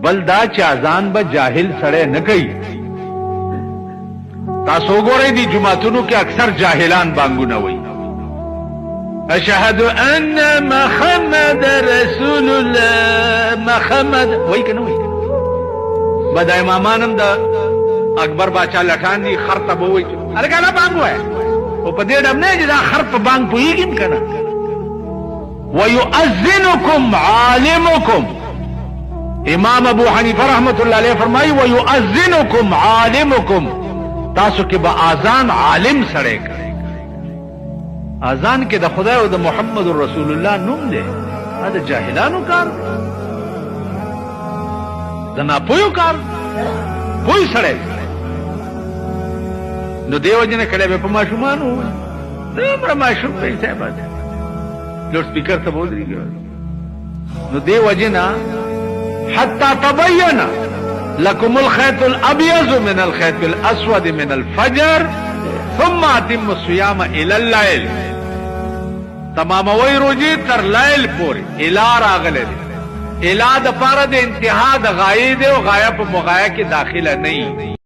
بل دا چې اذان به جاهل سړی نه کوي. تاسو ګورئ دي جمعتونو کې اکثر جاهلان بانګونه وایي اشهد ان محمد رسول الله محمد وایي کنه وایي بد امامان د اکبر باچا لټان دي خرطه به وایي الګانا بانګ وایي او په دې ډم نه چې دا خر په بانګ پوهیږي کنه. ويؤذنكم عالمكم امام ابو حنیفه رحمت الله علیه فرمایي ويؤذنكم عالمكم تاسو کې به اذان عالم سره کوي. اذان کې د خدای او د محمد رسول الله نوم دی. دا جاهلانو کار د ناپوهو کار پوه سره نو دیو جن کله به په ماشومان وو دمر ماشوم په حساب ده لوډ سپیکر ته بولري نو دیو جن حتى تبين لكم الخيط الابيض من الخيط الاسود من الفجر ثم اتم الصيام الى الليل تمام وی روجی تر لیل پوری الى راغله الى د پاره د انتها د غایې دی او غایه په مغایه کې داخله نه